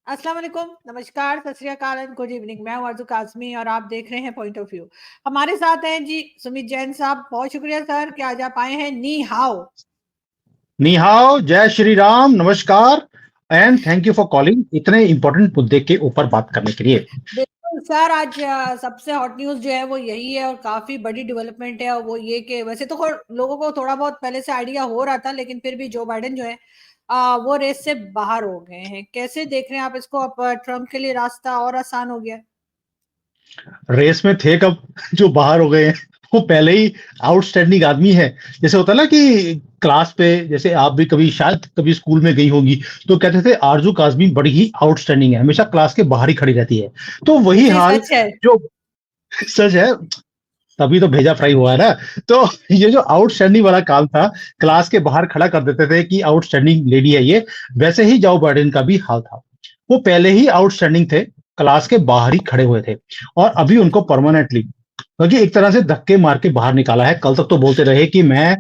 अस्सलाम वालेकुम, नमस्कार, सत श्री अकाल एंड गुड इवनिंग। मैं हूँ आरज़ू काज़मी और आप देख रहे हैं पॉइंट ऑफ व्यू। हमारे साथ हैं जी सुमित जैन साहब। बहुत शुक्रिया सर कि आज आप आए हैं। नी हाओ। नी हाओ, जय श्री राम, नमस्कार and thank you for calling इतने इंपॉर्टेंट मुद्दे के ऊपर बात करने के लिए। बिल्कुल सर, आज सबसे हॉट न्यूज़ जो है वो यही है और काफ़ी बड़ी डेवलपमेंट है, और वो ये कि वैसे तो लोगों को थोड़ा बहुत पहले से आइडिया हो रहा था, लेकिन फिर भी जो बाइडेन जो है वो रेस से बाहर हो गए हैं। कैसे देख रहे हैं आप इसको? अब ट्रंप के लिए रास्ता और आसान हो गया है। रेस में थे कब जो बाहर हो गए हैं, वो पहले ही आउटस्टैंडिंग आदमी है। जैसे होता है ना कि क्लास पे, जैसे आप भी कभी शायद कभी स्कूल में गई होंगी, तो कहते थे आरजू काजमी बड़ी ही आउटस्टैंडिंग है, हमेशा क्लास के बाहर ही खड़ी रहती है। तो वही जी, हाल सच है। जो सच है, तभी तो भेजा फ्राई हुआ है ना। तो ये जो आउटस्टैंडिंग वाला काम था, क्लास के बाहर खड़ा कर देते थे कि आउटस्टैंडिंग लेडी है ये, वैसे ही जो बाइडेन का भी हाल था। वो पहले ही आउटस्टैंडिंग थे, क्लास के बाहर ही खड़े हुए थे, और अभी उनको परमानेंटली, क्योंकि एक तरह से धक्के मार के बाहर निकाला है। कल तक तो बोलते रहे कि मैं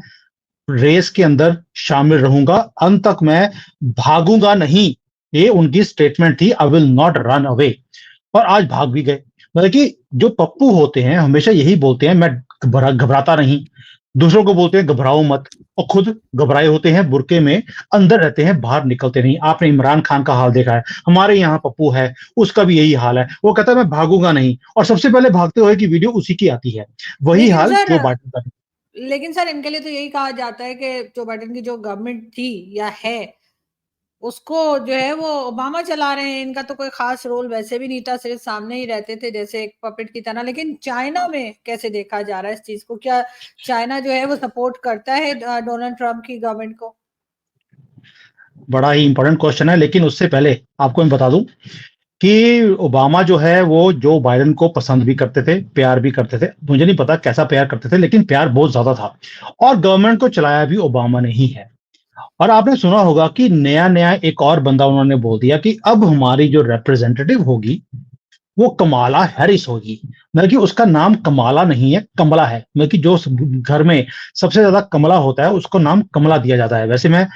रेस के अंदर शामिल रहूंगा, अंत तक मैं भागूंगा नहीं, ये उनकी स्टेटमेंट थी, I will not run away. और आज भाग भी गए। मतलब कि जो पप्पू होते हैं हमेशा यही बोलते हैं, मैं घबराता नहीं, दूसरों को बोलते हैं घबराओ मत, और खुद घबराए होते हैं, बुरके में अंदर रहते हैं, बाहर निकलते नहीं। आपने इमरान खान का हाल देखा है, हमारे यहाँ पप्पू है, उसका भी यही हाल है। वो कहता है मैं भागूंगा नहीं, और सबसे पहले भागते हुए की वीडियो उसी की आती है। वही लेकिन हाल सर जो बाइडेन का। लेकिन सर इनके लिए तो यही कहा जाता है कि जो बाइडेन की जो गवर्नमेंट थी या है, उसको जो है वो ओबामा चला रहे हैं। इनका तो कोई खास रोल वैसे भी नहीं था, सिर्फ सामने ही रहते थे जैसे एक पपेट की तरह। लेकिन चाइना में कैसे देखा जा रहा है इस चीज को? क्या चाइना जो है वो सपोर्ट करता है डोनाल्ड ट्रंप की गवर्नमेंट को? बड़ा ही इंपॉर्टेंट क्वेश्चन है, लेकिन उससे पहले आपको मैं बता दूं कि ओबामा जो है वो जो बाइडेन को पसंद भी करते थे, प्यार भी करते थे। मुझे नहीं पता कैसा प्यार करते थे, लेकिन प्यार बहुत ज्यादा था। और गवर्नमेंट को चलाया भी ओबामा ने ही है। और आपने सुना होगा कि नया नया एक और बंदा उन्होंने बोल दिया कि अब हमारी जो रिप्रेजेंटेटिव होगी वो कमाला हैरिस होगी। मतलब कि उसका नाम कमाला नहीं है, कमला है। मतलब कि जो घर में सबसे ज्यादा कमला होता है उसको नाम कमला दिया जाता है। वैसे मैं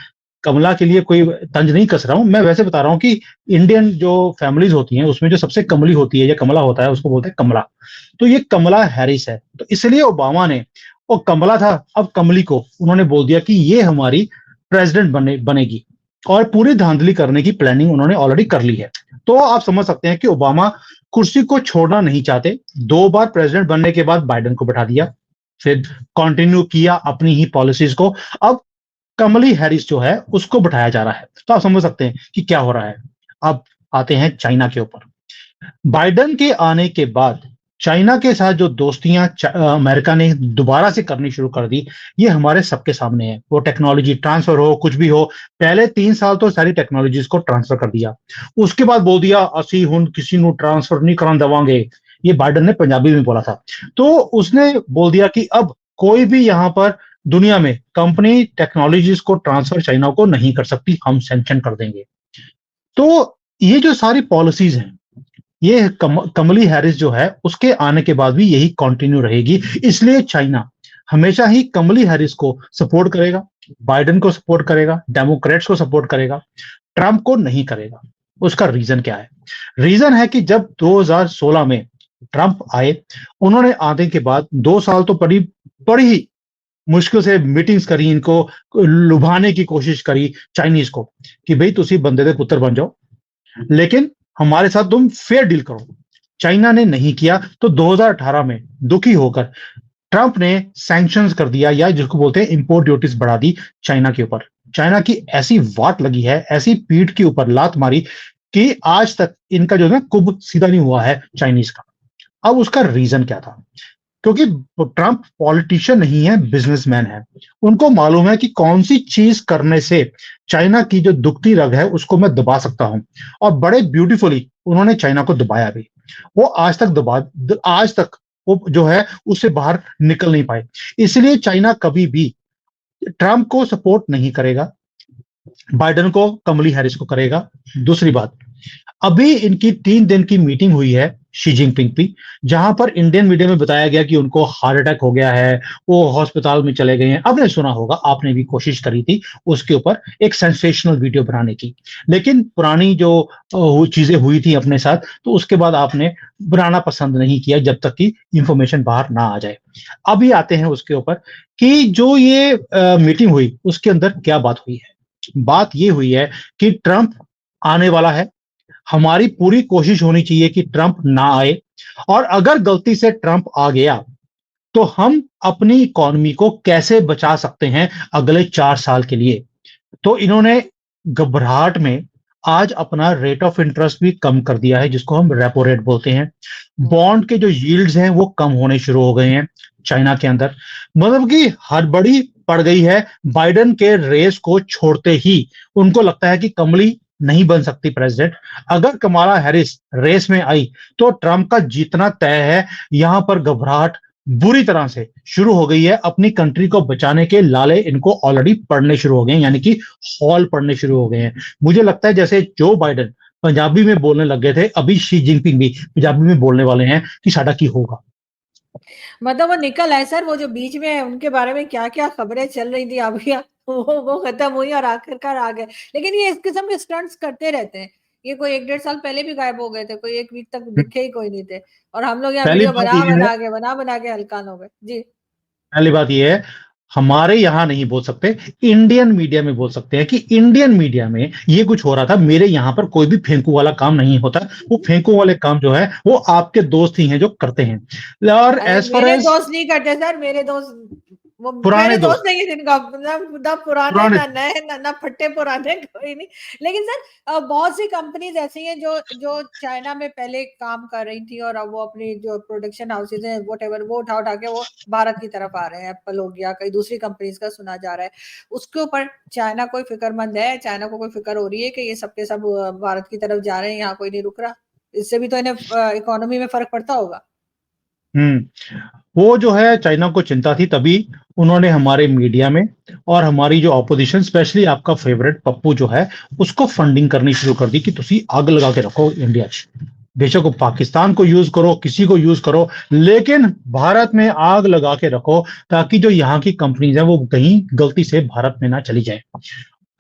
कमला के लिए कोई तंज नहीं कस रहा हूं, मैं वैसे बता रहा हूँ कि इंडियन जो फैमिलीज होती हैं उसमें जो सबसे कमली होती है या कमला होता है उसको बोलते हैं कमला। तो ये कमला हैरिस है, तो इसलिए ओबामा ने, वो कमला था, अब कमली को उन्होंने बोल दिया कि ये हमारी प्रेसिडेंट बनेगी। और पूरी धांधली करने की प्लानिंग उन्होंने ऑलरेडी कर ली है। तो आप समझ सकते हैं कि ओबामा कुर्सी को छोड़ना नहीं चाहते। 2 बार प्रेसिडेंट बनने के बाद बाइडेन को बैठा दिया, फिर कंटिन्यू किया अपनी ही पॉलिसीज को। अब कमली हैरिस जो है उसको बिठाया जा रहा है। तो आप समझ सकते हैं कि क्या हो रहा है। अब आते हैं चाइना के ऊपर। बाइडेन के आने के बाद चाइना के साथ जो दोस्तियां अमेरिका ने दोबारा से करनी शुरू कर दी, ये हमारे सबके सामने है। वो टेक्नोलॉजी ट्रांसफर हो, कुछ भी हो, पहले 3 साल तो सारी टेक्नोलॉजीज को ट्रांसफर कर दिया। उसके बाद बोल दिया असी हुन किसी नु ट्रांसफर नहीं करा देवांगे। ये बाइडेन ने पंजाबी में बोला था। तो उसने बोल दिया कि अब कोई भी यहां पर दुनिया में कंपनी टेक्नोलॉजीज को ट्रांसफर चाइना को नहीं कर सकती, हम सैंक्शन कर देंगे। तो ये जो सारी पॉलिसीज हैं, ये कमली हैरिस जो है उसके आने के बाद भी यही कंटिन्यू रहेगी। इसलिए चाइना हमेशा ही कमली हैरिस को सपोर्ट करेगा, बाइडेन को सपोर्ट करेगा, डेमोक्रेट्स को सपोर्ट करेगा, ट्रंप को नहीं करेगा। उसका रीजन क्या है? रीजन है कि जब 2016 में ट्रंप आए, उन्होंने आने के बाद 2 साल तो बड़ी बड़ी ही मुश्किल से मीटिंग्स करी, इनको लुभाने की कोशिश करी चाइनीज को कि भाई तुसी बंदे दे पुत्र बन जाओ, लेकिन हमारे साथ तुम फेयर डील करो। चाइना ने नहीं किया। तो 2018 में दुखी होकर ट्रंप ने सैंक्शंस कर दिया, या जिसको बोलते हैं इंपोर्ट ड्यूटीज बढ़ा दी चाइना के ऊपर। चाइना की ऐसी वाट लगी है, ऐसी पीठ के ऊपर लात मारी कि आज तक इनका जो है ना कुब सीधा नहीं हुआ है चाइनीज का। अब उसका रीजन क्या था? क्योंकि ट्रंप पॉलिटिशियन नहीं है, बिजनेसमैन है। उनको मालूम है कि कौन सी चीज करने से चाइना की जो दुखती रग है उसको मैं दबा सकता हूं। और बड़े ब्यूटीफुली उन्होंने चाइना को दबाया भी। वो आज तक वो जो है उससे बाहर निकल नहीं पाए। इसलिए चाइना कभी भी ट्रंप को सपोर्ट नहीं करेगा। बाइडेन को, कमली हैरिस को करेगा। दूसरी बात, अभी इनकी 3 दिन की मीटिंग हुई है शी जिनपिंग की, जहां पर इंडियन मीडिया में बताया गया कि उनको हार्ट अटैक हो गया है, वो हॉस्पिटल में चले गए हैं। आपने सुना होगा, आपने भी कोशिश करी थी उसके ऊपर एक सेंसेशनल वीडियो बनाने की, लेकिन पुरानी जो चीजें हुई थी अपने साथ, तो उसके बाद आपने बनाना पसंद नहीं किया जब तक कि इंफॉर्मेशन बाहर ना आ जाए। अभी आते हैं उसके ऊपर कि जो ये मीटिंग हुई उसके अंदर क्या बात हुई है। बात ये हुई है कि ट्रंप आने वाला है, हमारी पूरी कोशिश होनी चाहिए कि ट्रंप ना आए, और अगर गलती से ट्रंप आ गया तो हम अपनी इकोनॉमी को कैसे बचा सकते हैं अगले 4 साल के लिए। तो इन्होंने घबराहट में आज अपना रेट ऑफ इंटरेस्ट भी कम कर दिया है, जिसको हम रेपो रेट बोलते हैं। बॉन्ड के जो यील्ड्स हैं वो कम होने शुरू हो गए हैं चाइना के अंदर। मतलब कि हड़बड़ी पड़ गई है। बाइडेन के रेस को छोड़ते ही उनको लगता है कि कमली नहीं बन सकती प्रेसिडेंट। अगर कमाला हैरिस रेस में आई तो ट्रंप का जीतना तय है। यहां पर घबराहट बुरी तरह से शुरू हो गई है। अपनी कंट्री को बचाने के लाले इनको ऑलरेडी पड़ने शुरू हो गए हैं, यानी कि हॉल पड़ने शुरू हो गए हैं। मुझे लगता है जैसे जो बाइडेन पंजाबी में बोलने लग गए थे, अभी शी जिनपिंग भी पंजाबी में बोलने वाले हैं कि साडा की होगा। मतलब वो निकल आए सर, वो जो बीच में उनके बारे में क्या-क्या खबरें चल रही थी अभी वो खत्म हुई और आखिरकार आ गए। लेकिन ये इस किस्म के स्टंट्स करते रहते हैं। ये कोई 1 डेढ़ साल पहले भी गायब हो गए थे, कोई 1 वीक तक दिखे ही कोई नहीं थे और हम लोग यहाँ पहली वीडियो बात यह है, बना-बना के हलकान हो गए। जी। पहली बात यह है, हमारे यहां नहीं बोल सकते, इंडियन मीडिया में बोल सकते हैं कि इंडियन मीडिया में ये कुछ हो रहा था। मेरे यहां पर कोई भी फेंकू वाला काम नहीं होता। वो फेंकू वाले काम जो है वो आपके दोस्त ही हैं जो करते हैं। और अरे एज फार मेरे एज दोस्त नहीं करते सर, मेरे दोस्त वो पुराने मेरे दोस्त दोस्त, नहीं है जिनका ना पुराने पुराने ना नए ना फट्टे पुराने कोई नहीं। लेकिन सर बहुत सी कंपनीज ऐसी हैं जो जो चाइना में पहले काम कर रही थी और अब वो अपनी जो प्रोडक्शन हाउसेज हैं व्हाटएवर वो उठा उठा के वो भारत की तरफ आ रहे हैं। एप्पल हो गया, कई दूसरी कंपनीज का सुना जा रहा है। उसके ऊपर चाइना कोई फिक्रमंद है? चाइना को कोई फिक्र हो रही है कि ये सबके सब भारत की तरफ जा रहे हैं, यहाँ कोई नहीं रुक रहा? इससे भी तो इन्हें इकोनॉमी में फर्क पड़ता होगा। वो जो है चाइना को चिंता थी, तभी उन्होंने हमारे मीडिया में और हमारी जो ऑपोजिशन, स्पेशली आपका फेवरेट पप्पू जो है, उसको फंडिंग करनी शुरू कर दी कि तुसी आग लगा के रखो इंडिया च। बेशक वो पाकिस्तान को यूज करो, किसी को यूज करो, लेकिन भारत में आग लगा के रखो, ताकि जो यहाँ की कंपनीज हैं वो कहीं गलती से भारत में ना चली जाए।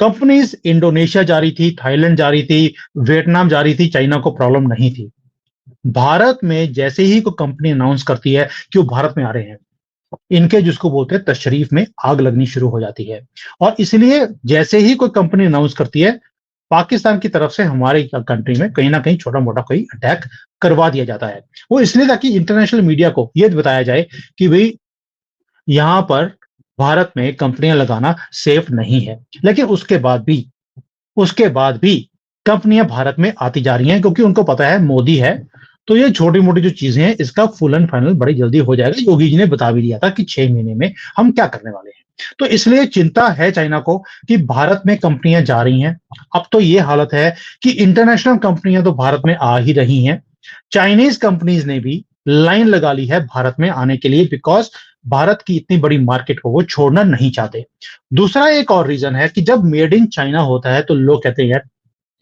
कंपनीज इंडोनेशिया जा रही थी, थाईलैंड जा रही थी, वियतनाम जा रही थी, चाइना को प्रॉब्लम नहीं थी। भारत में जैसे ही कोई कंपनी अनाउंस करती है कि वो भारत में आ रहे हैं, इनके जिसको बोलते हैं तशरीफ में आग लगनी शुरू हो जाती है। और इसलिए जैसे ही कोई कंपनी अनाउंस करती है, पाकिस्तान की तरफ से हमारे कंट्री में कहीं ना कहीं छोटा मोटा कोई अटैक करवा दिया जाता है। वो इसलिए ताकि इंटरनेशनल मीडिया को यह बताया जाए कि भाई यहां पर भारत में कंपनियां लगाना सेफ नहीं है। लेकिन उसके बाद भी कंपनियां भारत में आती जा रही हैं, क्योंकि उनको पता है मोदी है। तो ये छोटी मोटी जो चीजें हैं इसका फुल एंड फाइनल बड़ी जल्दी हो जाएगा। योगी जी ने बता भी दिया था कि 6 महीने में हम क्या करने वाले हैं। तो इसलिए चिंता है चाइना को कि भारत में कंपनियां जा रही हैं। अब तो ये हालत है कि इंटरनेशनल कंपनियां तो भारत में आ ही रही हैं, चाइनीज कंपनीज ने भी लाइन लगा ली है भारत में आने के लिए, बिकॉज भारत की इतनी बड़ी मार्केट को वो छोड़ना नहीं चाहते। दूसरा एक और रीजन है कि जब मेड इन चाइना होता है तो लोग कहते हैं यार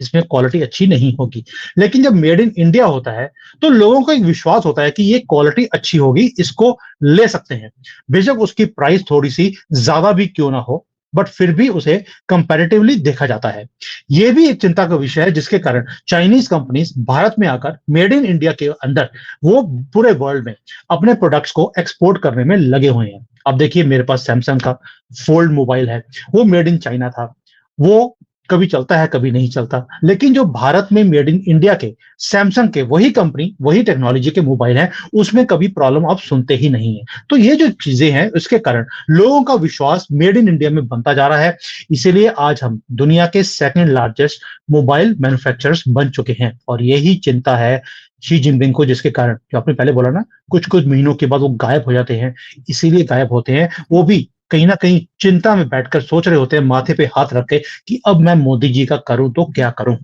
इसमें क्वालिटी अच्छी नहीं होगी, लेकिन जब मेड इन इंडिया होता है तो लोगों को एक विश्वास होता है कि ये क्वालिटी अच्छी होगी, इसको ले सकते हैं। बेशक उसकी प्राइस थोड़ी सी ज्यादा भी क्यों ना हो, बट फिर भी उसे कंपैरेटिवली देखा जाता है। यह भी एक चिंता का विषय है, जिसके कारण चाइनीज कंपनीज भारत में आकर मेड इन इंडिया के अंदर वो पूरे वर्ल्ड में अपने प्रोडक्ट्स को एक्सपोर्ट करने में लगे हुए हैं। अब देखिए मेरे पास सैमसंग का फोल्ड मोबाइल है, वो मेड इन चाइना था। वो कभी चलता है कभी नहीं चलता, लेकिन जो भारत में मेड इन इंडिया के सैमसंग के वही कंपनी वही टेक्नोलॉजी के मोबाइल हैं, उसमें कभी प्रॉब्लम आप सुनते ही नहीं है। तो ये जो चीजें हैं उसके कारण लोगों का विश्वास मेड इन इंडिया में बनता जा रहा है। इसीलिए आज हम दुनिया के सेकंड लार्जेस्ट मोबाइल मैन्युफैक्चरर्स बन चुके हैं, और यही चिंता है शी जिनपिंग को, जिसके कारण जो आपने पहले बोला ना, कुछ कुछ महीनों के बाद वो गायब हो जाते हैं। इसीलिए गायब होते हैं, वो भी कहीं ना कहीं चिंता में बैठकर सोच रहे होते हैं माथे पे हाथ रख के कि अब मैं मोदी जी का करूं तो क्या करूं।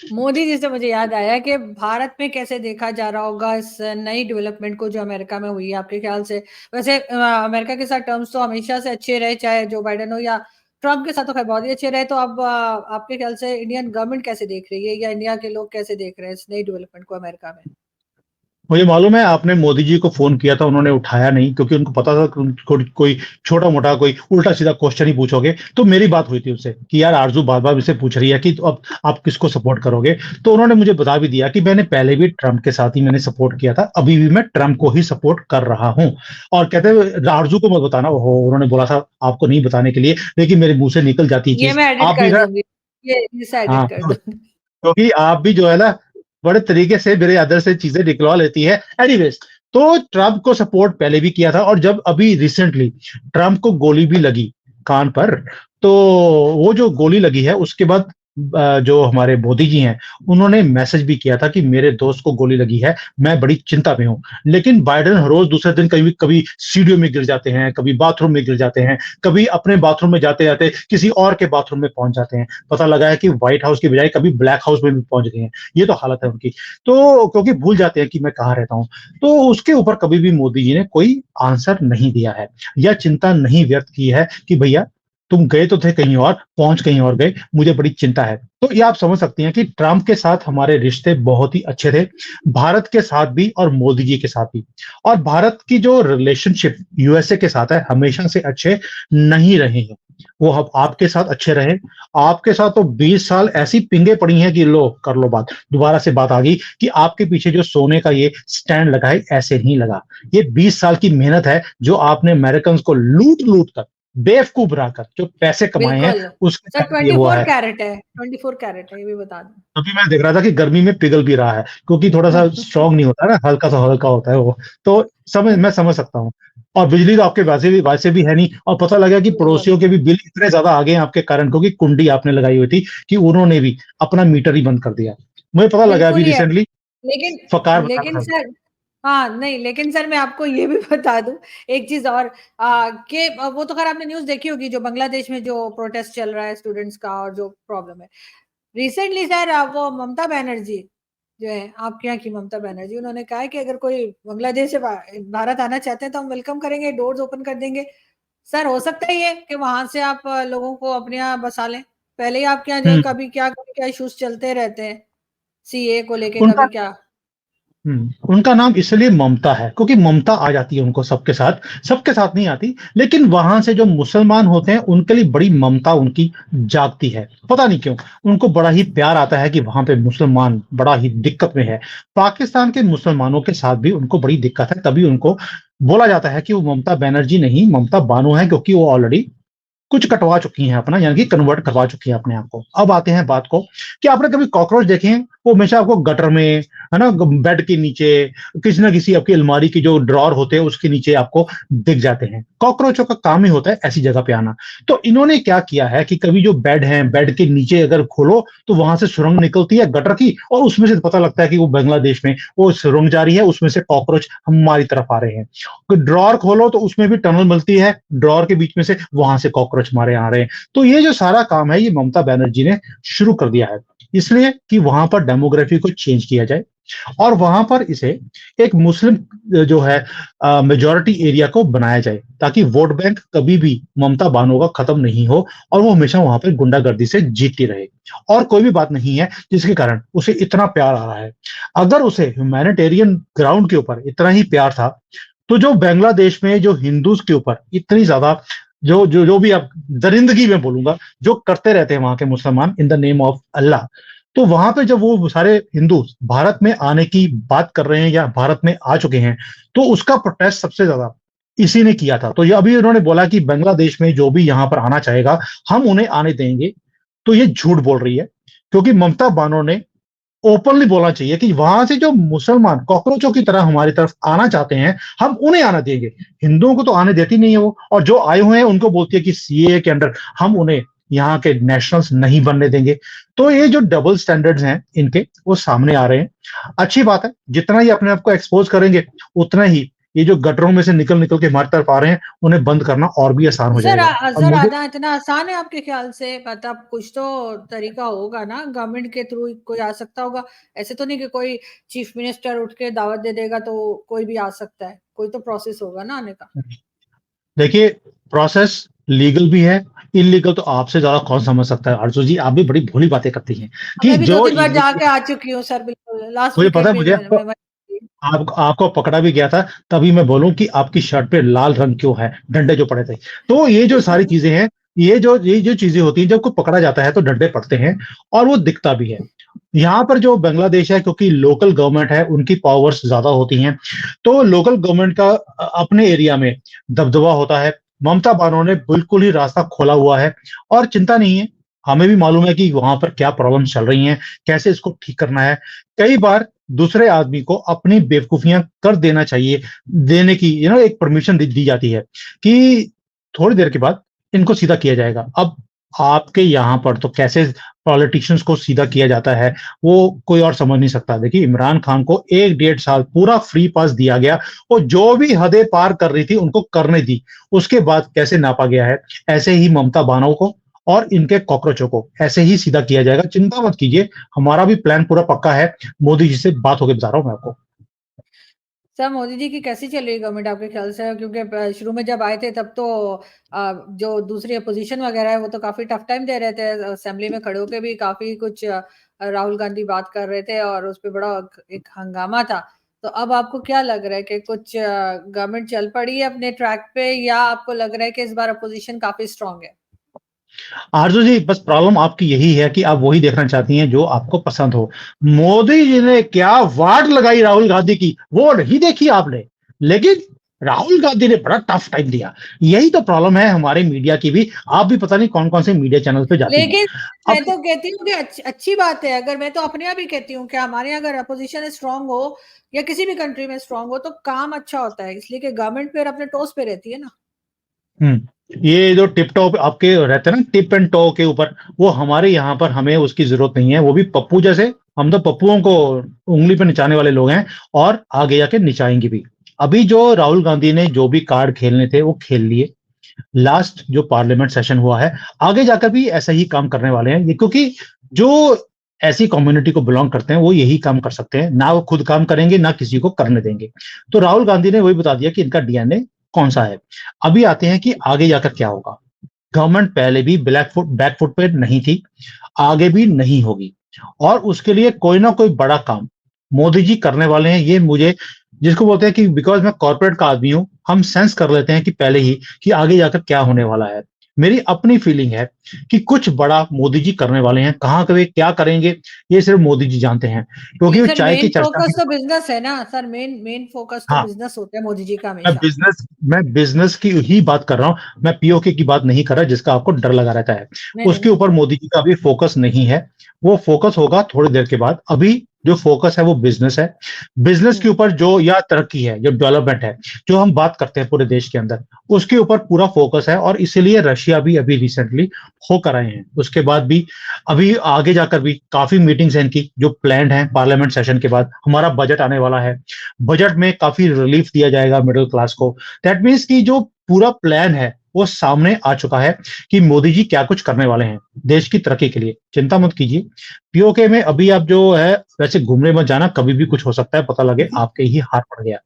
मोदी जी से मुझे याद आया कि भारत में कैसे देखा जा रहा होगा इस नई डेवलपमेंट को जो अमेरिका में हुई है, आपके ख्याल से? वैसे अमेरिका के साथ टर्म्स तो हमेशा से अच्छे रहे, चाहे जो बाइडेन हो या ट्रम्प के साथ तो खैर बहुत ही अच्छे रहे, तो अब आपके ख्याल से इंडियन गवर्नमेंट कैसे देख रही है, या इंडिया के लोग कैसे देख रहे हैं इस नई डेवलपमेंट को अमेरिका में? मुझे मालूम है आपने मोदी जी को फोन किया था, उन्होंने उठाया नहीं क्योंकि उनको पता था कि उनको कोई छोटा-मोटा कोई उल्टा-सीधा क्वेश्चन ही पूछोगे। तो मेरी बात हुई थी उनसे कि यार आरज़ू बार-बार मुझसे पूछ रही है कि तो अब आप किसको सपोर्ट करोगे? तो उन्होंने मुझे बता भी दिया कि मैंने पहले भी ट्रम्प के साथ ही मैंने सपोर्ट किया था, अभी भी मैं ट्रम्प को ही सपोर्ट कर रहा हूँ। और कहते हैं आरज़ू को मत बताना, ओहो! उन्होंने बोला था आपको नहीं बताने के लिए, लेकिन मेरे मुँह से निकल जाती है ये चीज़। मैं एडिट आप भी कर ना दूंगी, ये इसे एडिट हाँ, कर दूंगी। क्योंकि आप भी जो है ना बड़े तरीके से मेरे अंदर से चीजें निकलवा लेती है। एनीवेज, तो ट्रम्प को सपोर्ट पहले भी किया था और जब अभी रिसेंटली ट्रम्प को गोली भी लगी कान पर, तो वो जो गोली लगी है उसके बाद जो हमारे मोदी जी हैं, उन्होंने मैसेज भी किया था कि मेरे दोस्त को गोली लगी है, मैं बड़ी चिंता में हूँ। लेकिन बाइडेन रोज दूसरे दिन कभी कभी सीढ़ियों में गिर जाते हैं, कभी बाथरूम में गिर जाते हैं, कभी अपने बाथरूम में जाते-जाते किसी और के बाथरूम में पहुंच जाते हैं। पता लगा है कि व्हाइट हाउस की बजाय कभी ब्लैक हाउस में भी पहुंच गए हैं। ये तो हालत है उनकी। तो क्योंकि भूल जाते हैं कि मैं कहाँ रहता हूँ। तो उसके ऊपर कभी भी मोदी जी ने कोई आंसर नहीं दिया है या चिंता नहीं व्यक्त की है कि भैया तुम गए तो थे कहीं और, पहुंच कहीं और गए, मुझे बड़ी चिंता है। तो ये आप समझ सकती हैं कि ट्रम्प के साथ हमारे रिश्ते बहुत ही अच्छे थे, भारत के साथ भी और मोदी जी के साथ भी। और भारत की जो रिलेशनशिप यूएसए के साथ है, हमेशा से अच्छे नहीं रहे हैं। वो अब आपके साथ अच्छे रहे, आपके साथ तो 20 साल ऐसी पिंगे पड़ी हैं कि लो कर लो बात। दोबारा से बात आ गई कि आपके पीछे जो सोने का ये स्टैंड लगा है, ऐसे नहीं लगा। ये 20 साल की मेहनत है जो आपने अमेरिकन को लूट-लूट कर, बेवकूफ बनाकर जो पैसे कमाए हैं, बिल्कुल। उसके सर कारण ये हुआ 24 है। कैरेट है, 24 कैरेट है, ये भी बता दूँ। अभी मैं देख रहा था कि गर्मी में पिघल भी रहा है क्योंकि थोड़ा-सा स्ट्रॉन्ग नहीं होता है ना, हल्का सा हल्का होता है वो। तो मैं समझ सकता हूँ। और बिजली तो आपके वैसे भी है नहीं और पता लगा कि बिल्कुल, पड़ोसियों के भी बिल इतने ज़्यादा आ गए हैं आपके कारण क्योंकि कुंडी आपने लगाई हुई थी कि उन्होंने भी अपना मीटर ही बंद कर दिया। मुझे पता लगा अभी बिल्कुल ही है। रिसेंटली लेकिन फ़कार बता लेकिन रहा था। सर हाँ, नहीं लेकिन सर मैं आपको ये भी बता दूँ एक चीज़ और कि वो तो ख़ैर आपने न्यूज़ देखी होगी जो बांग्लादेश में जो प्रोटेस्ट चल रहा है स्टूडेंट्स का और जो प्रॉब्लम है। रिसेंटली सर वो ममता बनर्जी जो है, आपके यहाँ की ममता बनर्जी, उन्होंने कहा है कि अगर कोई बांग्लादेश से भारत आना चाहते हैं तो हम वेलकम करेंगे, डोर्स ओपन कर देंगे। सर हो सकता है ये कि वहाँ से आप लोगों को अपने यहाँ बसा लें? पहले ही आपके यहाँ जो है हुँ, कभी क्या इश्यूज़ चलते रहते हैं, सीएए को लेके उनका कभी क्या उनका नाम इसलिए ममता है क्योंकि ममता आ जाती है उनको सबके साथ नहीं आती, लेकिन वहां से जो मुसलमान होते हैं उनके लिए बड़ी ममता उनकी जागती है। पता नहीं क्यों उनको बड़ा ही प्यार आता है कि वहां पे मुसलमान बड़ा ही दिक्कत में है। पाकिस्तान के मुसलमानों के साथ भी उनको बड़ी दिक्कत है, तभी उनको बोला जाता है कि वो ममता बनर्जी नहीं ममता बानो है क्योंकि वो ऑलरेडी कुछ कटवा चुकी हैं अपना, यानी कि कन्वर्ट करवा चुकी हैं अपने आप को। अब आते हैं बात को कि आपने कभी कॉकरोच देखे हैं? वो हमेशा आपको गटर में, है ना, बेड के नीचे, किसी ना किसी आपकी अलमारी की जो ड्रॉर होते हैं उसके नीचे आपको दिख जाते हैं। कॉकरोचों का काम ही होता है ऐसी जगह पे आना। तो इन्होंने क्या किया है कि कभी जो बेड है, बेड के नीचे अगर खोलो तो वहां से सुरंग निकलती है गटर की और उसमें से पता लगता है कि वो बांग्लादेश में वो सुरंग जा रही है, उसमें से कॉकरोच हमारी तरफ आ रहे हैं। ड्रॉर खोलो तो उसमें भी टनल मिलती है, ड्रॉर के बीच में से वहां से कॉकरोच मारे आ रहे हैं। तो ये जो सारा काम है ये ममता बनर्जी ने शुरू कर दिया है, इसलिए कि वहां पर डेमोग्राफी को चेंज किया जाए और वहां पर इसे एक मुस्लिम जो है मेजोरिटी एरिया को बनाया जाए ताकि वोट बैंक कभी भी ममता बानो का खत्म नहीं हो और वो हमेशा वहां पर गुंडागर्दी से जीतती रहे। और कोई भी बात नहीं है जिसके कारण उसे इतना प्यार आ रहा है। अगर उसे ह्यूमैनिटेरियन ग्राउंड के ऊपर इतना ही प्यार था तो जो बांग्लादेश में जो हिंदूज के ऊपर इतनी ज्यादा जो भी आप दरिंदगी में बोलूंगा जो करते रहते हैं वहां के मुसलमान इन द नेम ऑफ अल्लाह, तो वहां पे जब वो सारे हिंदू भारत में आने की बात कर रहे हैं या भारत में आ चुके हैं तो उसका प्रोटेस्ट सबसे ज्यादा इसी ने किया था। तो ये अभी उन्होंने बोला कि बांग्लादेश में जो भी यहां पर आना चाहेगा हम उन्हें आने देंगे। तो ये झूठ बोल रही है क्योंकि ममता बानो ने ओपनली बोलना चाहिए कि वहां से जो मुसलमान कॉकरोचों की तरह हमारी तरफ आना चाहते हैं हम उन्हें आना देंगे। हिंदुओं को तो आने देती नहीं है वो, और जो आए हुए हैं उनको बोलती है कि सीए के अंडर हम उन्हें यहाँ के नेशनल्स नहीं बनने देंगे। तो ये जो डबल स्टैंडर्ड्स हैं इनके वो सामने आ रहे हैं। अच्छी बात है, जितना ही अपने आप को एक्सपोज करेंगे उतना ही ये जो गटरों में से निकल निकल के हमारी तरफ आ रहे हैं उन्हें बंद करना और भी आसान हो जाएगा। और सर मुझे आना इतना आसान है आपके ख्याल से? मतलब कुछ तो तरीका होगा ना, गवर्नमेंट के थ्रू कोई आ सकता होगा। ऐसे तो नहीं कि कोई चीफ मिनिस्टर उठ के दावत दे देगा तो कोई भी आ सकता है, कोई तो प्रोसेस होगा ना आने का। देखिए प्रोसेस लीगल भी है, इलीगल तो आपसे ज्यादा कौन समझ सकता है आरजू जी, आप भी बड़ी भोली बातें करती हैं कि मैं भी जो 2-3 बार इलीगल, जाके आ चुकी हूँ सर, बिल्कुल, लास्ट मुझे पता वीकेंड है, भी मुझे मैं वहीं थी। आपको पकड़ा भी गया था, तभी मैं बोलूं कि आपकी शर्ट पे लाल रंग क्यों है, डंडे जो पड़े थे। तो ये जो सारी चीजें हैं, ये जो चीजें होती हैं, जब कोई पकड़ा जाता है तो डंडे पड़ते हैं और वो दिखता भी है। यहाँ पर जो बांग्लादेश है, क्योंकि लोकल गवर्नमेंट है, उनकी पावर्स ज्यादा होती हैं, तो लोकल गवर्नमेंट का अपने एरिया में दबदबा होता है। ममता बानो ने बिल्कुल ही रास्ता खोला हुआ है और चिंता नहीं है, हमें भी मालूम है कि वहां पर क्या प्रॉब्लम चल रही हैं, कैसे इसको ठीक करना है। कई बार दूसरे आदमी को अपनी बेवकूफियां कर देना चाहिए, देने की एक परमिशन दी जाती है कि थोड़ी देर के बाद इनको सीधा किया जाएगा। अब आपके यहाँ पर तो कैसे पॉलिटिशियंस को सीधा किया जाता है, वो कोई और समझ नहीं सकता। देखिए, इमरान खान को 1 डेढ़ साल पूरा फ्री पास दिया गया, और जो भी हदें पार कर रही थी उनको करने दी, उसके बाद कैसे नापा गया है, ऐसे ही ममता बानव को और इनके कॉकरोचों को ऐसे ही सीधा किया जाएगा। चिंता मत कीजिए, हमारा भी प्लान पूरा पक्का है। मोदी जी से बात होकर बता रहा हूं मैं आपको। सर, मोदी जी की कैसी चल रही है गवर्नमेंट आपके ख्याल से? क्योंकि शुरू में जब आए थे तब तो जो दूसरी अपोजिशन वगैरह है वो तो काफी टफ टाइम दे रहे थे, असेंबली में खड़े होकर भी काफी कुछ राहुल गांधी बात कर रहे थे और उस पर बड़ा एक हंगामा था। तो अब आपको क्या लग रहा है कि कुछ गवर्नमेंट चल पड़ी है अपने ट्रैक पे, या आपको लग रहा है कि इस बार अपोजिशन काफी स्ट्रांग है? आरजू जी, बस प्रॉब्लम आपकी यही है कि आप वही देखना चाहती हैं जो आपको पसंद हो। मोदी जी ने क्या वाट लगाई राहुल गांधी की, वो नहीं देखी आपने। लेकिन राहुल गांधी ने बड़ा टफ टाइम दिया। यही तो प्रॉब्लम है हमारे मीडिया की भी। आप भी पता नहीं कौन कौन से मीडिया चैनल पे जाती हैं। लेकिन मैं अब तो कहती हूँ कि अच्छी बात है, अगर मैं तो अपने आप ही कहती हूँ कि हमारे यहाँ अगर अपोजिशन स्ट्रांग हो या किसी भी कंट्री में स्ट्रांग हो तो काम अच्छा होता है, इसलिए कि गवर्नमेंट फिर अपने टोस पे रहती है ना। ये जो टिप टॉप आपके रहते हैं ना, टिप एंड टो के ऊपर, वो हमारे यहाँ पर हमें उसकी जरूरत नहीं है। वो भी पप्पू जैसे, हम तो पप्पुओं को उंगली पे नचाने वाले लोग हैं, और आगे जाके निचाएंगे भी। अभी जो राहुल गांधी ने जो भी कार्ड खेलने थे वो खेल लिए। लास्ट जो पार्लियामेंट सेशन हुआ है, आगे जाकर भी ऐसा ही काम करने वाले हैं ये, क्योंकि जो ऐसी कम्युनिटी को बिलोंग करते हैं वो यही काम कर सकते हैं, ना वो खुद काम करेंगे ना किसी को करने देंगे। तो राहुल गांधी ने वही बता दिया कि इनका डीएनए कौन सा है। अभी आते हैं कि आगे जाकर क्या होगा। गवर्नमेंट पहले भी बैकफुट पे नहीं थी, आगे भी नहीं होगी, और उसके लिए कोई ना कोई बड़ा काम मोदी जी करने वाले हैं। ये मुझे, जिसको बोलते हैं कि बिकॉज मैं कॉर्पोरेट का आदमी हूं, हम सेंस कर लेते हैं कि पहले ही कि आगे जाकर क्या होने वाला है। मेरी अपनी फीलिंग है कि कुछ बड़ा मोदी जी करने वाले हैं। कहाँ वे क्या करेंगे, ये सिर्फ मोदी जी जानते हैं, क्योंकि लेकिन वो सर, चाय की मेन चर्चा फोकस भी। तो बिजनेस है ना सर, मेन फोकस तो हाँ, बिजनेस होता है मोदी जी का मैं हमेशा। बिजनेस मैं बिजनेस की ही बात कर रहा हूं, मैं पीओके की बात नहीं कर रहा जिसका आपको डर लगा रहता है। नहीं उसके नहीं। ऊपर मोदी जी का अभी फोकस नहीं है। वो फोकस होगा थोड़ी देर के बाद। अभी जो फोकस है वो बिजनेस है। बिजनेस के हम्म। ऊपर जो, या तरक्की है, जो डेवलपमेंट है, जो हम बात करते हैं पूरे देश के अंदर, उसके ऊपर पूरा फोकस है। और इसीलिए रशिया भी अभी रिसेंटली होकर आए हैं। उसके बाद भी अभी आगे जाकर भी काफी मीटिंग्स हैं इनकी जो प्लान्ड है। पार्लियामेंट सेशन के बाद हमारा बजट आने वाला है। बजट में काफी रिलीफ दिया जाएगा मिडिल क्लास को। दैट मीन्स कि जो पूरा प्लान है वो सामने आ चुका है कि मोदी जी क्या कुछ करने वाले हैं देश की तरक्की के लिए। चिंता मत कीजिए। पीओके में अभी आप जो है, वैसे घूमने मत जाना, कभी भी कुछ हो सकता है, पता लगे आपके ही हाथ पड़ गया।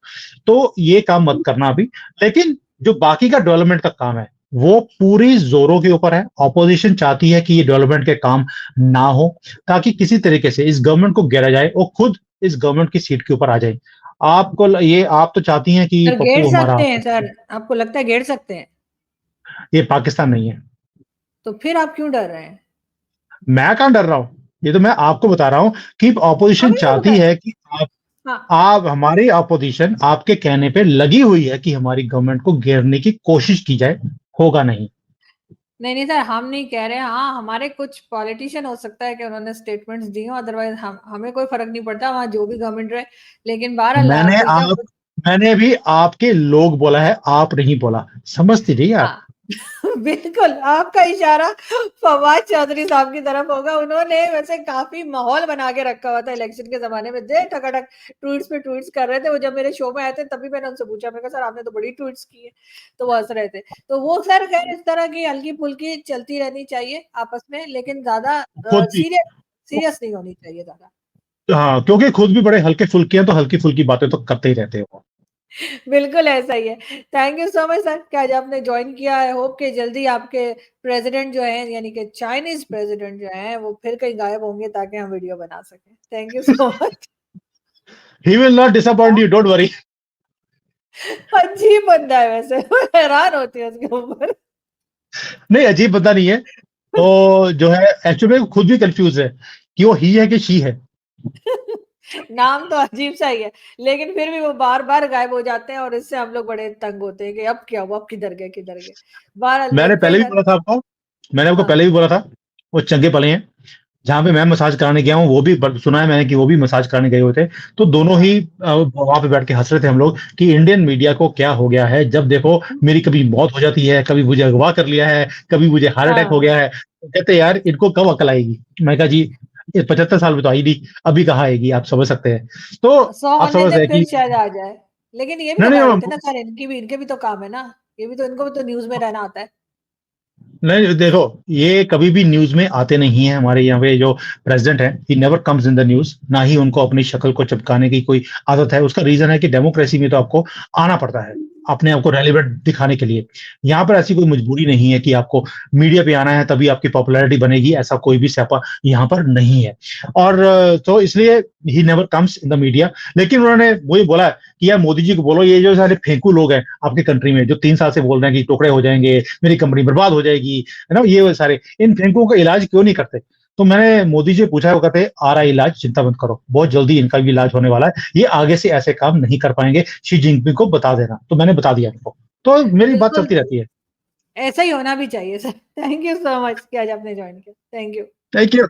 तो ये काम मत करना अभी। लेकिन जो बाकी का डेवलपमेंट का काम है वो पूरी जोरों के ऊपर है। ऑपोजिशन चाहती है कि ये डेवलपमेंट के काम ना हो, ताकि किसी तरीके से इस गवर्नमेंट को घेरा जाए और खुद इस गवर्नमेंट की सीट के ऊपर आ जाए। आपको ये, आप तो चाहती हैं कि सर, घेर पप्पू हमारा, सकते हैं सर, आपको लगता है घेर सकते हैं? ये पाकिस्तान नहीं है। तो फिर आप क्यों डर रहे हैं? मैं कहां डर रहा हूं, ये तो मैं आपको बता रहा हूं कि ऑपोजिशन हमें क्या पता चाहती है। है कि हाँ। आप हमारी ऑपोजिशन आपके कहने पे लगी हुई है कि हमारी गवर्नमेंट को घेरने की कोशिश की जाए। होगा नहीं। नहीं नहीं सर, हम नहीं कह रहे। हाँ, हमारे कुछ पॉलिटिशियन हो सकता है कि उन्होंने स्टेटमेंट्स दी हो, अदरवाइज हमें कोई फर्क नहीं पड़ता वहां जो भी गवर्नमेंट रहे। लेकिन बहरहाल मैंने कोई का आप कुछ। मैंने भी आपके लोग बोला है, आप नहीं बोला। समझती रही आप। हाँ। बिल्कुल आपका इशारा फवाद चौधरी साहब की तरफ होगा। उन्होंने वैसे काफी माहौल बना के रखा हुआ था इलेक्शन के जमाने में, दे टकाटक ट्वीट्स पे ट्वीट्स कर रहे थे। वो जब मेरे शो में आए थे तभी मैंने उनसे पूछा, मैं कहा सर आपने तो बड़ी ट्वीट्स की है, तो वो हंस रहे थे। तो वो सर खैर इस तरह की हल्की फुल्की चलती रहनी चाहिए आपस में, लेकिन ज्यादा खुद भी। सीरियस सीरियस नहीं होनी चाहिए ज्यादा। हाँ, क्योंकि खुद भी बड़े हल्के फुल्के हैं, तो हल्की फुल्की बातें तो करते ही रहते हो। बिल्कुल ऐसा ही है। Thank you so much sir कि आज आपने जॉइन किया। आई होप कि जल्दी आपके प्रेज़िडेंट जो हैं यानी कि चाइनीज़ प्रेज़िडेंट जो हैं वो फिर कहीं गायब होंगे ताकि हम वीडियो बना सकें। Thank you so much. He will not disappoint you, don't worry. अजीब बंदा है वैसे। मैं हैरान होती हूँ उसके ऊपर। नहीं, अजीब बंदा नहीं है। तो जो है एक्चुअली में खुद भी कन्फ्यूज़ है कि वो ही है कि शी है। नाम तो अजीब-सा ही है, लेकिन फिर भी वो बार-बार गायब हो जाते हैं और इससे हम लोग बड़े तंग होते हैं कि अब क्या हुआ? अब किधर गए, किधर गए? बहरहाल मैंने देखते हैं पहले भी सर। बोला था आपको, मैंने आपको हाँ। पहले भी बोला था, वो चंगे पले हैं। जहाँ पे मैं मसाज कराने गया हूँ, वो भी सुना है मैंने कि वो भी मसाज कराने गए हुए थे। तो दोनों ही हाँ। वहाँ पे बैठ के हँस रहे थे हम लोग कि इंडियन मीडिया को क्या हो गया है, जब देखो मेरी कभी मौत हो जाती है, कभी मुझे अगवा कर लिया है, कभी मुझे हार्ट अटैक हो हाँ। गया है। तो कहते यार इनको कब अकल आएगी? मैं कहा जी, ये 75 साल में तो आई नहीं, अभी कहाँ आएगी, आप समझ सकते हैं। तो 100 आप होने समझ दें रहे हैं फिर कि शायद आ जाए। लेकिन ये भी नहीं, तो कर लेते नहीं, हैं ना सर, इनके भी तो काम है ना। ये भी तो इनको भी तो न्यूज़ में रहना होता है। नहीं, देखो, ये कभी भी न्यूज़ में आते नहीं हैं। हमारे यहाँ पे जो प्रेज़िडेंट हैं, he never comes in the news. ना ही उनको अपनी शक्ल को चिपकाने की कोई आदत है। उसका रीज़न है कि डेमोक्रेसी में तो आपको आना पड़ता है, अपने आप को रेलेवेंट दिखाने के लिए। यहाँ पर ऐसी कोई मजबूरी नहीं है कि आपको मीडिया पे आना है तभी आपकी पॉपुलैरिटी बनेगी, ऐसा कोई भी स्यापा यहाँ पर नहीं है। और तो इसलिए he never comes in the media. लेकिन उन्होंने वही बोला कि यार मोदी जी को बोलो, ये जो सारे फेंकू लोग हैं आपकी कंट्री में, जो 3 साल से बोल रहे हैं कि टुकड़े हो जाएँगे, मेरी कंपनी बर्बाद हो जाएगी, है ना? ये वो सारे, इन फेंकुओं का इलाज क्यों नहीं करते? तो मैंने मोदी जी से पूछा, वो कहते आ रहा है इलाज, चिंता मत करो, बहुत जल्दी इनका भी इलाज होने वाला है, ये आगे से ऐसे काम नहीं कर पाएंगे, शी जिनपिंग को बता देना। तो मैंने बता दिया उनको। तो मेरी बात बिल्कुल, चलती रहती है। ऐसा ही होना भी चाहिए sir. Thank you so much कि आज आपने जॉइन किया। Thank you. Thank you.